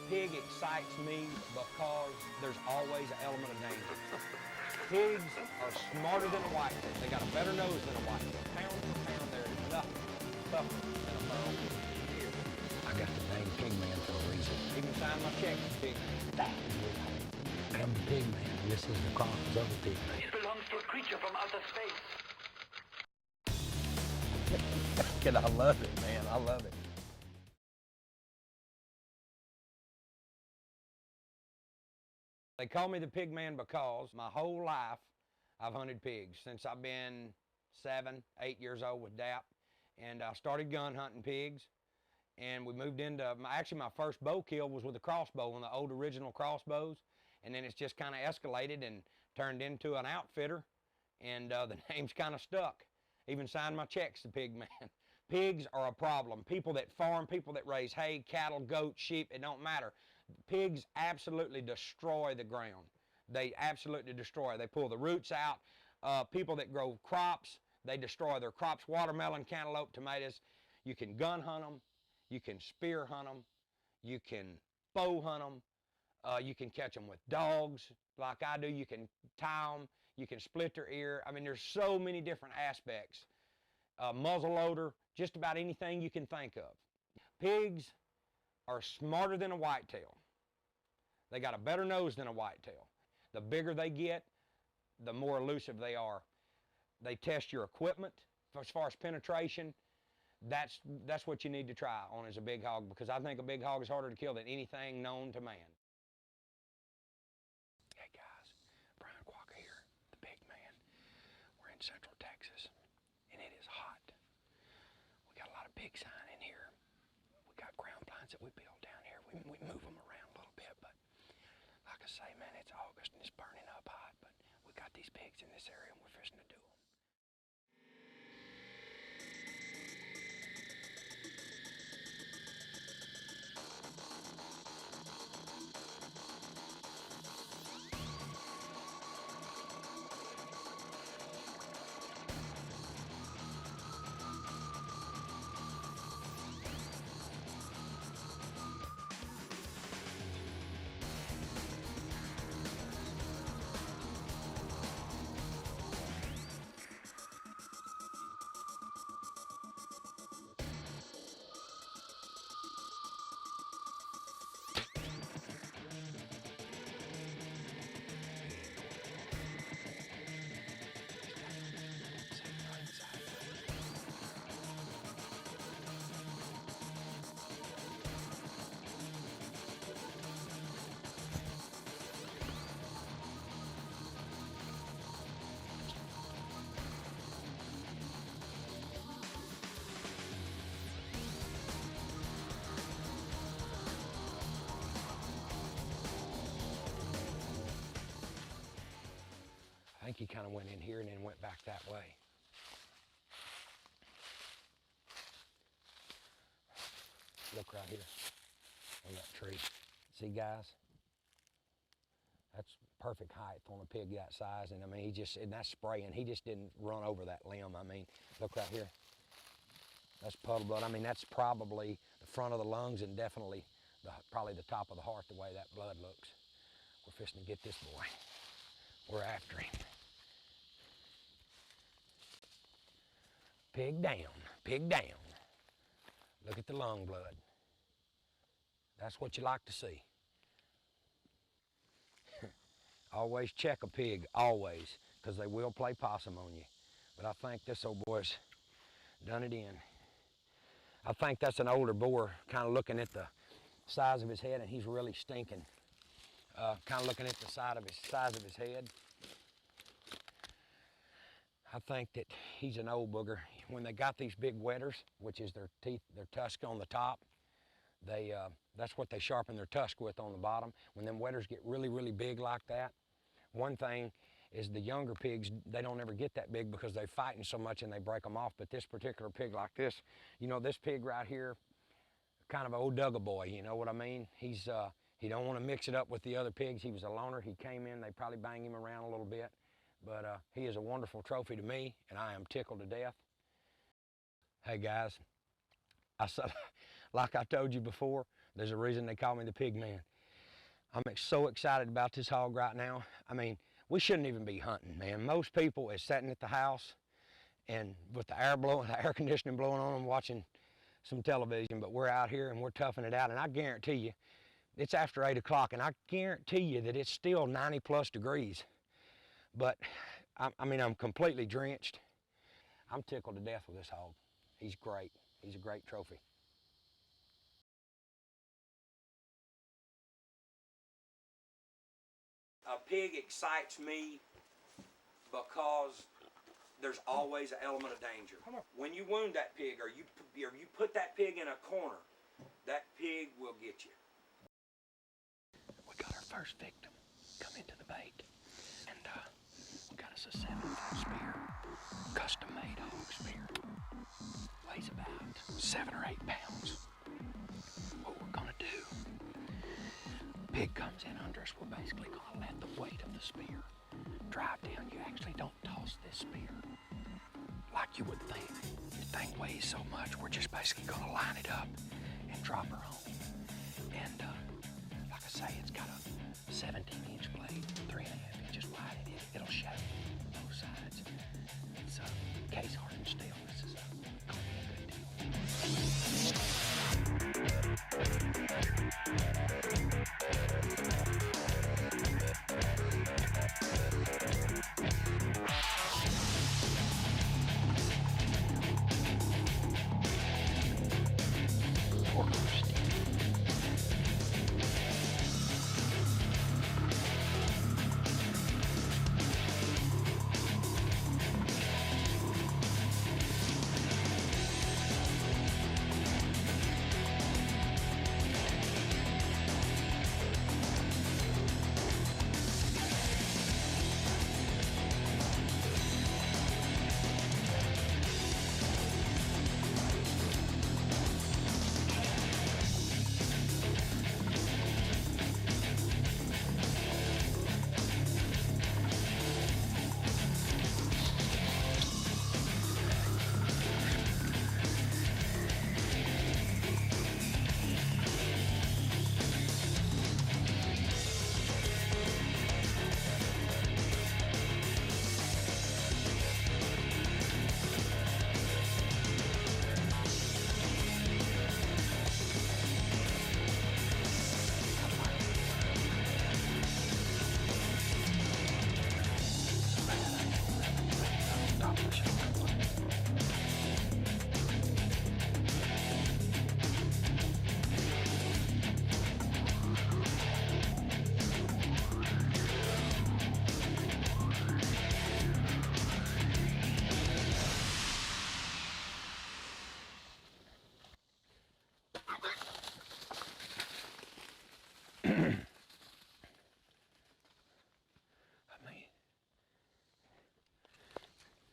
pig excites me because there's always an element of danger. Pigs are smarter than a whitetail. They got a better nose than a whitetail. Pound for pound, there is nothing tougher than a burl. I got the name Pigman for a reason. Even sign my check to Pigman. I'm the Pigman. This is the Chronicles of the Pigman. It belongs to a creature from outer space. I love it, man. I love it. They call me the Pigman because my whole life I've hunted pigs since I've been 7, 8 years old with DAP, and I started gun hunting pigs, and we moved into, actually my first bow kill was with a crossbow, one of the old original crossbows, and then it's just kind of escalated and turned into an outfitter, and the name's kind of stuck. Even signed my checks to Pigman. Pigs are a problem. People that farm, people that raise hay, cattle, goats, sheep, it don't matter. Pigs absolutely destroy the ground. They absolutely destroy. They pull the roots out. People that grow crops, they destroy their crops. Watermelon, cantaloupe, tomatoes. You can gun hunt them. You can spear hunt them. You can bow hunt them. You can catch them with dogs like I do. You can tie them. You can split their ear. I mean, there's so many different aspects. Muzzle loader, just about anything you can think of. Pigs are smarter than a whitetail. They got a better nose than a whitetail. The bigger they get, the more elusive they are. They test your equipment as far as penetration. That's what you need to try on as a big hog, because I think a big hog is harder to kill than anything known to man. Hey guys, Brian Quacker here, the Pigman. We're in Central Texas, and it is hot. We got a lot of big sign in here. We got ground blinds that we build down here. We move them around a little bit, but like I say, man, it's August and it's burning up hot, but we got these pigs in this area and we're fishing to do them. I think he kind of went in here and then went back that way. Look right here on that tree. See, guys? That's perfect height on a pig that size. And I mean, and that's spraying. He just didn't run over that limb. I mean, look right here. That's puddle blood. I mean, that's probably the front of the lungs and definitely probably the top of the heart, the way that blood looks. We're fishing to get this boy. We're after him. Pig down, pig down. Look at the lung blood. That's what you like to see. Always check a pig, always, because they will play possum on you. But I think this old boy's done it in. I think that's an older boar, kind of looking at the size of his head, and he's really stinking. Kind of looking at the size of his head. I think that he's an old booger. When they got these big wetters, which is their teeth, their tusk on the top, that's what they sharpen their tusk with on the bottom. When them wetters get really, really big like that, one thing is the younger pigs, they don't ever get that big because they're fighting so much and they break them off. But this particular pig like this, you know, this pig right here, kind of an old Dugga boy, you know what I mean? He don't want to mix it up with the other pigs. He was a loner. He came in, they probably banged him around a little bit. But he is a wonderful trophy to me, and I am tickled to death. Hey guys, like I told you before, there's a reason they call me the Pigman. I'm so excited about this hog right now. I mean, we shouldn't even be hunting, man. Most people is sitting at the house and with the air conditioning blowing on them, watching some television, but we're out here and we're toughing it out, and I guarantee you, it's after 8 o'clock, and I guarantee you that it's still 90 plus degrees. But, I mean, I'm completely drenched. I'm tickled to death with this hog. He's great. He's a great trophy. A pig excites me because there's always an element of danger. When you wound that pig or you put that pig in a corner, that pig will get you. We got our first victim come into the bait, and we got us a 7-foot spear, custom-made hog spear. Weighs about 7 or 8 pounds. What we're gonna do, pig comes in under us, we're basically gonna let the weight of the spear drive down. You actually don't toss this spear like you would think. The thing weighs so much, we're just basically gonna line it up and drop her home. And like I say, it's got a 17-inch blade, 3.5 inches wide in it. It'll show both sides. It's case hardened steel. This is gonna be a good deal.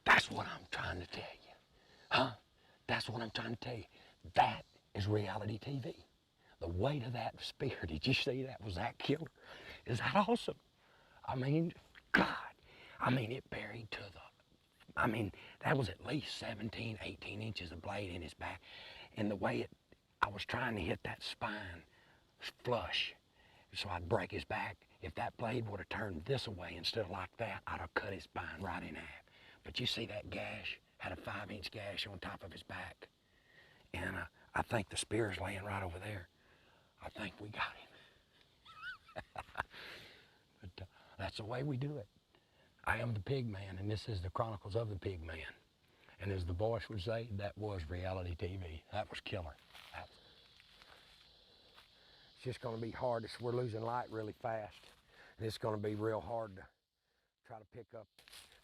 That's what I'm trying to tell you. Huh? That's what I'm trying to tell you. That is reality TV. The weight of that spear, did you see that? Was that killer? Is that awesome? I mean, God. I mean, it buried to the, I mean, that was at least 17, 18 inches of blade in his back. And the way I was trying to hit that spine flush, so I'd break his back. If that blade would have turned this way instead of like that, I'd have cut his spine right in half. But you see that gash, had a 5-inch gash on top of his back. And I think the spear's laying right over there. I think we got him. But that's the way we do it. I am the Pigman, and this is the Chronicles of the Pigman. And as the voice would say, that was reality TV. That was killer. It's just gonna be hard. We're losing light really fast. And it's gonna be real hard to try to pick up.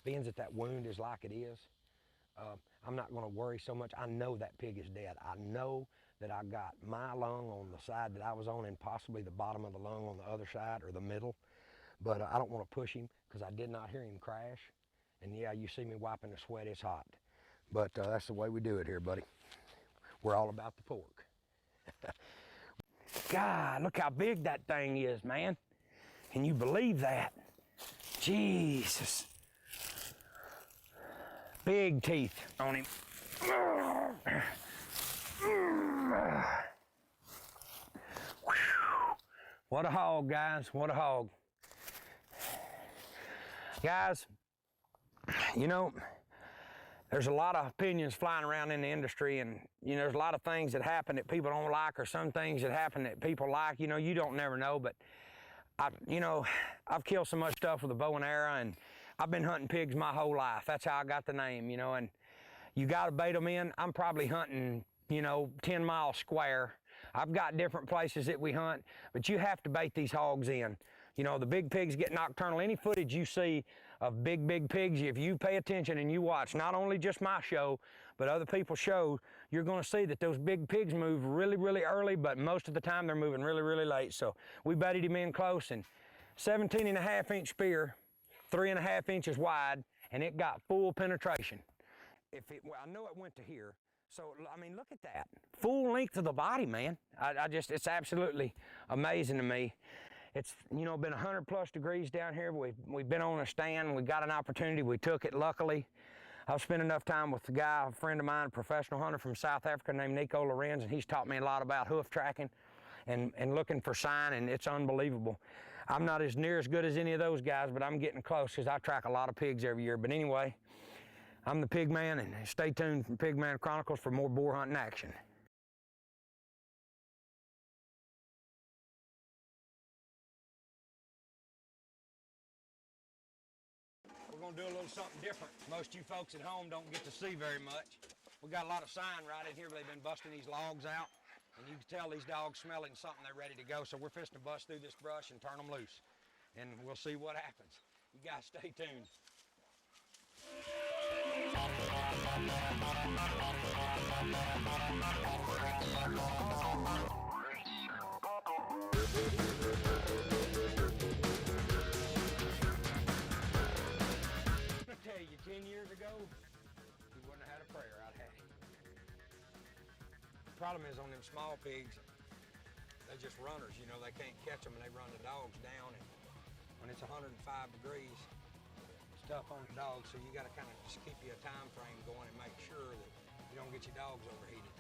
Being that wound is like it is, I'm not gonna worry so much. I know that pig is dead. I know that I got my lung on the side that I was on and possibly the bottom of the lung on the other side or the middle. But I don't wanna push him because I did not hear him crash. And yeah, you see me wiping the sweat, it's hot. But that's the way we do it here, buddy. We're all about the pork. God, look how big that thing is, man. Can you believe that? Jesus. Big teeth on him. What a hog, guys, what a hog. Guys, you know, there's a lot of opinions flying around in the industry, and you know, there's a lot of things that happen that people don't like, or some things that happen that people like. You know, you don't never know, but I've killed so much stuff with a bow and arrow, and I've been hunting pigs my whole life. That's how I got the name, you know, and you gotta bait them in. I'm probably hunting, you know, 10 miles square. I've got different places that we hunt, but you have to bait these hogs in. You know, the big pigs get nocturnal. Any footage you see of big pigs, if you pay attention and you watch not only just my show, but other people's shows, you're gonna see that those big pigs move really early, but most of the time they're moving really late. So we baited him in close, and 17.5-inch spear, 3.5 inches wide, and it got full penetration. Well, I know it went to here. So, I mean, look at that. Full length of the body, man. It's absolutely amazing to me. It's, you know, been 100+ degrees down here. We've been on a stand. We got an opportunity. We took it, luckily. I've spent enough time with a guy, a friend of mine, a professional hunter from South Africa named Nico Lorenz, and he's taught me a lot about hoof tracking and looking for sign, and it's unbelievable. I'm not near as good as any of those guys, but I'm getting close because I track a lot of pigs every year. But anyway, I'm the Pigman, and stay tuned from Pigman Chronicles for more boar hunting action. We're gonna do a little something different. Most of you folks at home don't get to see very much. We got a lot of sign right in here, but they've been busting these logs out, and you can tell these dogs smelling something, they're ready to go. So we're fixing to bust through this brush and turn them loose, and we'll see what happens. You guys stay tuned. I tell you, 10 years ago, we wouldn't have had a prayer I'd had. The problem is on them small pigs, they're just runners, you know, they can't catch them and they run the dogs down, and when it's 105 degrees, it's tough on the dogs, so you gotta kind of just keep you a time frame going and make sure that you don't get your dogs overheated.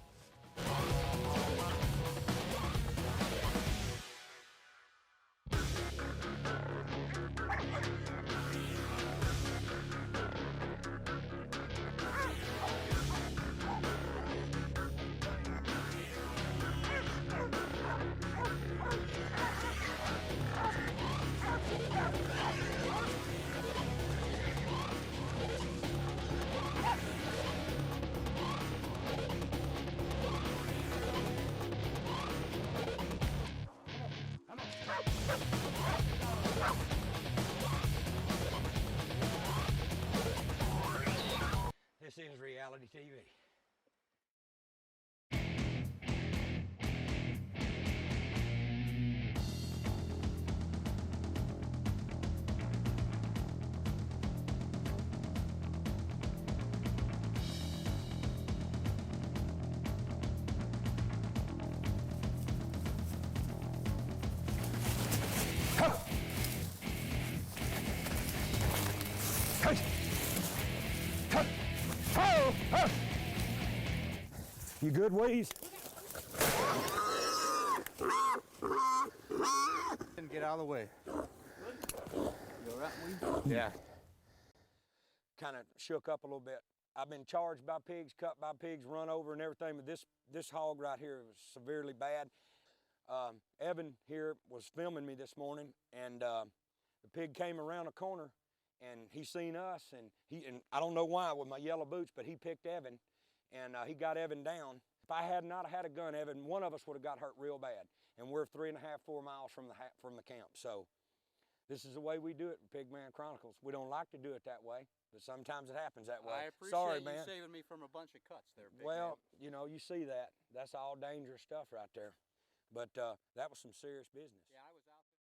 This is reality TV. You good, Weeze? And get out of the way. You all right, Weeze? Yeah. Kind of shook up a little bit. I've been charged by pigs, cut by pigs, run over and everything, but this hog right here was severely bad. Evan here was filming me this morning, and the pig came around a corner, and he seen us, and I don't know why with my yellow boots, but he picked Evan, and he got Evan down. If I had not had a gun, Evan, one of us would have got hurt real bad, and we're 3.5, 4 miles from the camp. So this is the way we do it in Pigman Chronicles. We don't like to do it that way, but sometimes it happens that way. I appreciate you saving me from a bunch of cuts there, Pigman. Well, you know, you see that. That's all dangerous stuff right there. But that was some serious business. Yeah, I was out there.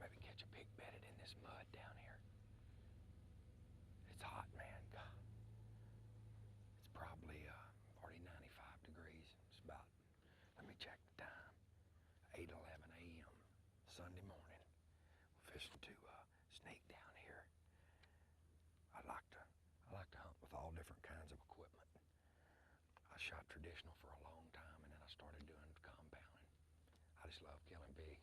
Maybe catch a pig bedded in this mud down here. It's hot, man. God. It's probably 40, 95 degrees. It's about, let me check the time, 8:11 a.m. Sunday morning. We're fishing to sneak down here. I like to hunt with all different kinds of equipment. I shot traditional for a long time, and then I started doing compounding. I just love killing pigs.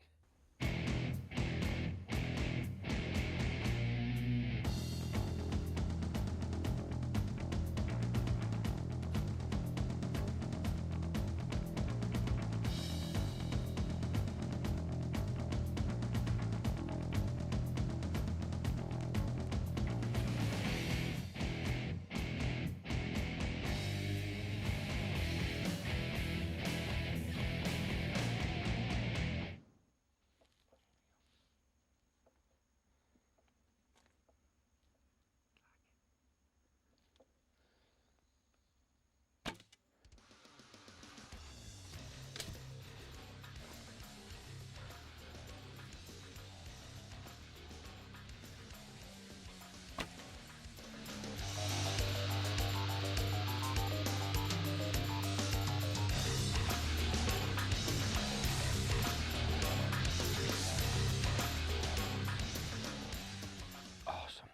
Awesome.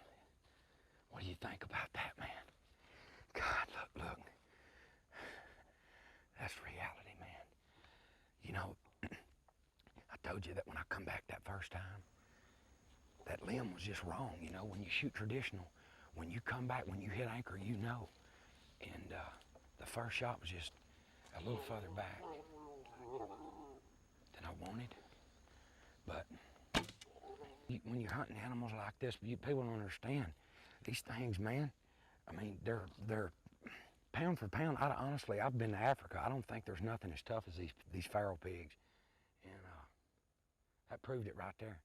What do you think about that, man? God, look. That's reality, man. You know, I told you that when I come back that first time, that limb was just wrong, you know, when you shoot traditional. When you come back, when you hit anchor, you know. And the first shot was just a little further back than I wanted. But when you're hunting animals like this, people don't understand. These things, man, I mean, they're pound for pound. Honestly, I've been to Africa. I don't think there's nothing as tough as these feral pigs. And that proved it right there.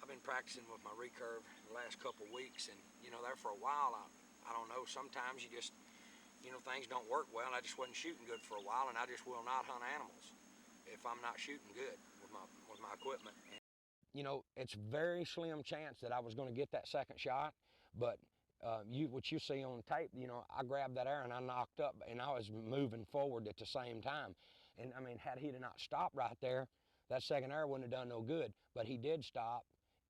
I've been practicing with my recurve the last couple weeks, and you know, there for a while, I don't know, sometimes you just, you know, things don't work well. I just wasn't shooting good for a while, and I just will not hunt animals if I'm not shooting good with my equipment. And, you know, it's very slim chance that I was going to get that second shot, but what you see on tape, you know, I grabbed that arrow and I knocked up, and I was moving forward at the same time. And I mean, had he not stopped right there, that second arrow wouldn't have done no good. But he did stop,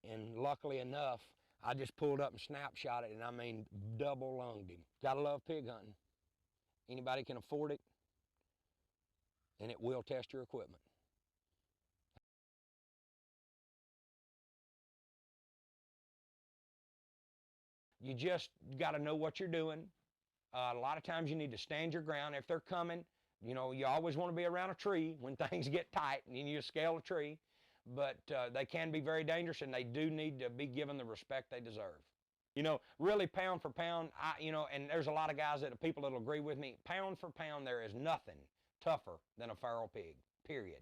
and luckily enough, I just pulled up and snapshot it, and I mean, double lunged him. Gotta love pig hunting. Anybody can afford it, and it will test your equipment. You just got to know what you're doing. A lot of times you need to stand your ground. If they're coming, you know, you always want to be around a tree when things get tight and you scale a tree. But they can be very dangerous, and they do need to be given the respect they deserve. You know, really pound for pound, you know, and there's a lot of guys people that'll agree with me. Pound for pound, there is nothing tougher than a feral pig, period.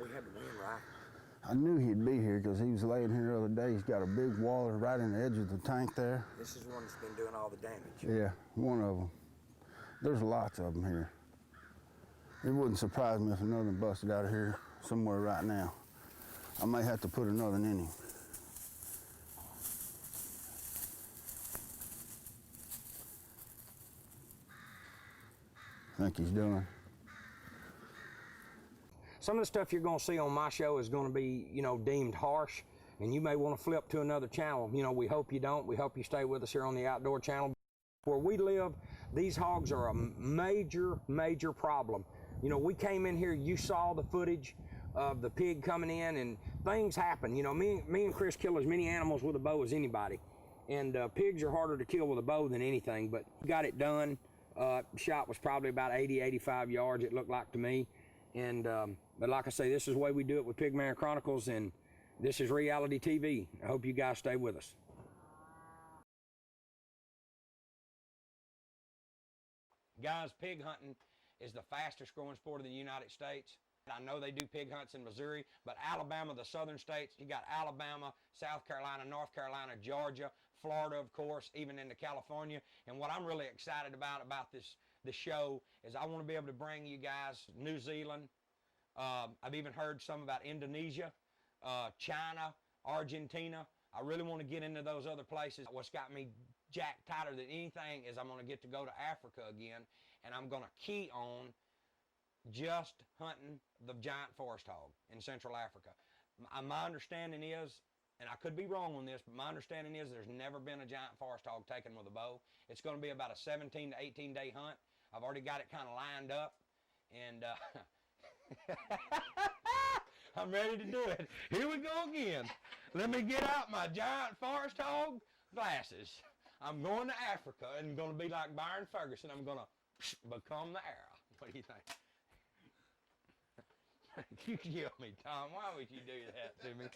We had the wind right. I knew he'd be here because he was laying here the other day. He's got a big waller right in the edge of the tank there. This is the one that's been doing all the damage. Yeah, one of them. There's lots of them here. It wouldn't surprise me if another one busted out of here somewhere right now. I may have to put another one in him. I think he's done. Some of the stuff you're going to see on my show is going to be, you know, deemed harsh, and you may want to flip to another channel. You know, we hope you don't. We hope you stay with us here on the Outdoor Channel. Where we live, these hogs are a major problem. You know, we came in here, you saw the footage of the pig coming in, and things happen. You know, me and Chris kill as many animals with a bow as anybody, and pigs are harder to kill with a bow than anything, but got it done. Shot was probably about 80, 85 yards, it looked like to me. And But like I say, this is the way we do it with Pigman Chronicles, and this is reality TV. I hope you guys stay with us. Guys, pig hunting is the fastest growing sport in the United States. I know they do pig hunts in Missouri, but Alabama, the southern states, you got Alabama, South Carolina, North Carolina, Georgia, Florida, of course, even into California. And what I'm really excited about this show is I want to be able to bring you guys New Zealand. I've even heard some about Indonesia, China, Argentina. I really want to get into those other places. What's got me jacked tighter than anything is I'm going to get to go to Africa again, and I'm going to key on just hunting the giant forest hog in Central Africa. My understanding is, and I could be wrong on this, but my understanding is there's never been a giant forest hog taken with a bow. It's going to be about a 17 to 18 day hunt. I've already got it kind of lined up, and I'm ready to do it. Here we go again. Let me get out my giant forest hog glasses. I'm going to Africa and going to be like Byron Ferguson. I'm going to become the era. What do you think? You kill me, Tom. Why would you do that to me?